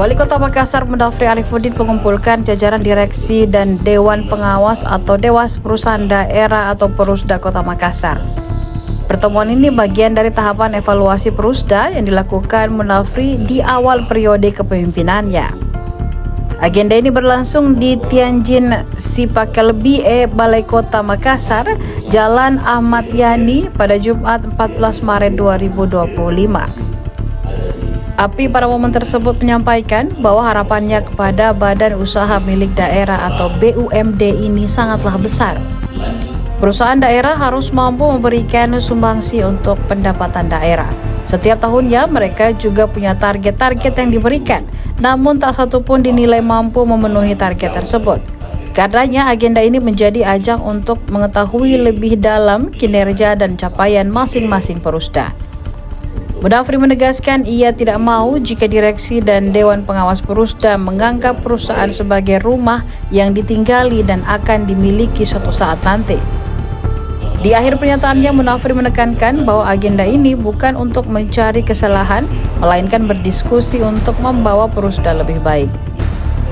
Wali Kota Makassar Mendafri Arifuddin mengumpulkan jajaran direksi dan Dewan Pengawas atau Dewas Perusahaan Daerah atau Perusda Kota Makassar. Pertemuan ini bagian dari tahapan evaluasi Perusda yang dilakukan Mendafri di awal periode kepemimpinannya. Agenda ini berlangsung di Tianjin Sipakel BE Balai Kota Makassar, Jalan Ahmad Yani pada Jumat 14 Maret 2025. API pada momen tersebut menyampaikan bahwa harapannya kepada badan usaha milik daerah atau BUMD ini sangatlah besar. Perusahaan daerah harus mampu memberikan sumbangsi untuk pendapatan daerah. Setiap tahunnya mereka juga punya target-target yang diberikan, namun tak satu pun dinilai mampu memenuhi target tersebut. Karenanya agenda ini menjadi ajang untuk mengetahui lebih dalam kinerja dan capaian masing-masing Perusda. Mendafri menegaskan ia tidak mau jika direksi dan Dewan Pengawas Perusda menganggap perusahaan sebagai rumah yang ditinggali dan akan dimiliki suatu saat nanti. Di akhir pernyataannya, Mendafri menekankan bahwa agenda ini bukan untuk mencari kesalahan, melainkan berdiskusi untuk membawa Perusda lebih baik.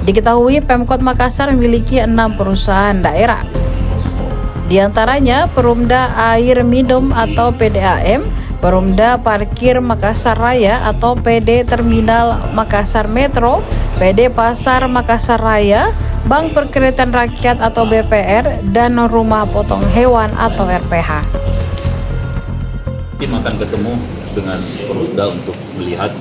Diketahui Pemkot Makassar memiliki 6 perusahaan daerah. Di antaranya Perumda Air Minum atau PDAM, Perumda Parkir Makassar Raya atau PD Terminal Makassar Metro, PD Pasar Makassar Raya, Bank Perkreditan Rakyat atau BPR, dan Rumah Potong Hewan atau RPH. Tim akan ketemu dengan Perusda untuk melihat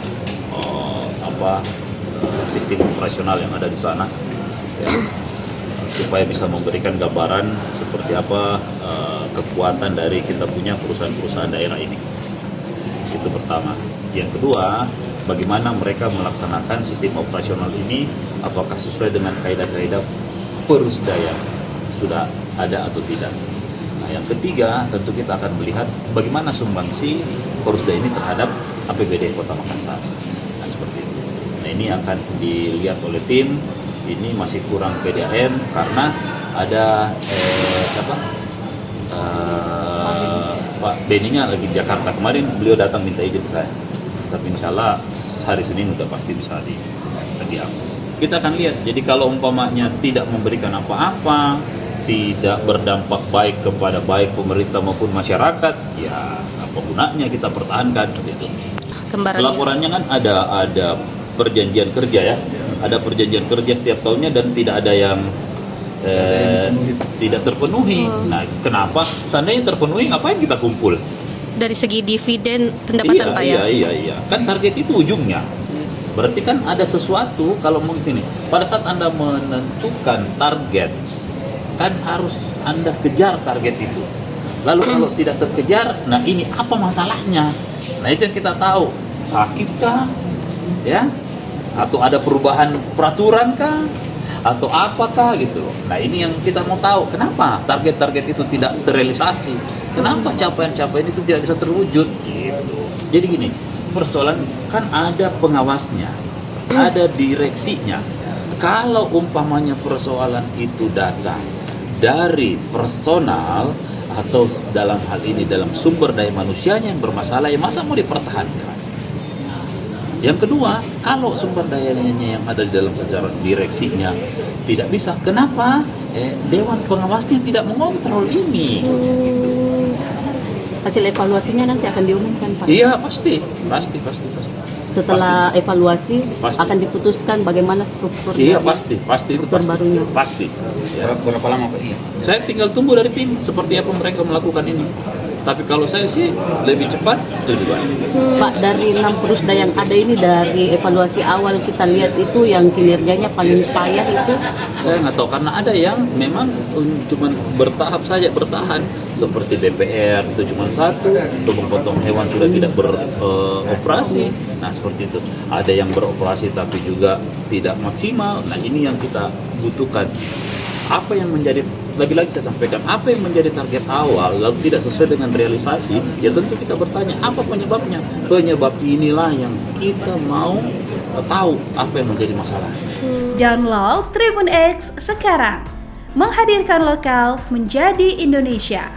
sistem operasional yang ada di sana, ya, supaya bisa memberikan gambaran seperti apa kekuatan dari kita punya perusahaan-perusahaan daerah ini. Itu pertama. Yang kedua, bagaimana mereka melaksanakan sistem operasional ini, apakah sesuai dengan kaidah-kaidah Perusda yang sudah ada atau tidak. Nah, yang ketiga, tentu kita akan melihat bagaimana sumbangsi Perusda ini terhadap APBD Kota Makassar. Nah, seperti itu. Nah, ini akan dilihat oleh tim. Ini masih kurang PDAM karena ada Pak Beninya lagi di Jakarta. Kemarin beliau datang minta izin ke saya, tapi insya Allah hari Senin udah pasti bisa diakses. Kita akan lihat, jadi kalau umpamanya tidak memberikan apa-apa, tidak berdampak baik kepada baik pemerintah maupun masyarakat, ya apa gunanya kita pertahankan gitu. Laporannya kan ada perjanjian kerja, ya, ada perjanjian kerja setiap tahunnya dan tidak ada yang tidak terpenuhi. Nah, kenapa? Seandainya terpenuhi, ngapain kita kumpul? Dari segi dividen pendapatan, Pak, ya? Iya. Kan target itu ujungnya. Berarti kan ada sesuatu, kalau mau sini. Pada saat Anda menentukan target, kan harus Anda kejar target itu. Lalu kalau tidak terkejar, nah ini apa masalahnya? Nah, itu yang kita tahu. Sakitkah? Ya? Atau ada perubahan peraturan kah? Atau apakah gitu. Nah, ini yang kita mau tahu, kenapa target-target itu tidak terrealisasi, kenapa capaian-capaian itu tidak bisa terwujud gitu. Jadi gini, persoalan kan ada pengawasnya, ada direksinya. Kalau umpamanya persoalan itu datang dari personal atau dalam hal ini dalam sumber daya manusianya yang bermasalah, ya masa mau dipertahankan? Yang kedua, kalau sumber dayanya yang ada di dalam sejarah direksinya tidak bisa, kenapa Dewan Pengawasnya tidak mengontrol ini? Hasil evaluasinya nanti akan diumumkan, Pak? Iya, pasti. Setelah pasti. Evaluasi Pasti. Akan diputuskan bagaimana struktur. Iya, pasti itu struktur pasti. barunya. Pasti. Ya. Berapa lama, Pak? Iya. Saya tinggal tunggu dari tim seperti apa mereka melakukan ini. Tapi kalau saya sih lebih cepat itu juga. Pak, dari 6 Perusda yang ada ini, dari evaluasi awal kita lihat itu yang kinerjanya paling payah itu? Saya nggak tahu, karena ada yang memang cuma bertahap saja bertahan, seperti BPR itu cuma 1, Rumah Potong Hewan sudah tidak beroperasi. Nah, seperti itu. Ada yang beroperasi tapi juga tidak maksimal. Nah, ini yang kita butuhkan. Apa yang menjadi, lagi-lagi saya sampaikan, apa yang menjadi target awal lalu tidak sesuai dengan realisasi, ya tentu kita bertanya apa penyebabnya. Penyebab inilah yang kita mau tahu apa yang menjadi masalah. Download Tribun X sekarang, menghadirkan lokal menjadi Indonesia.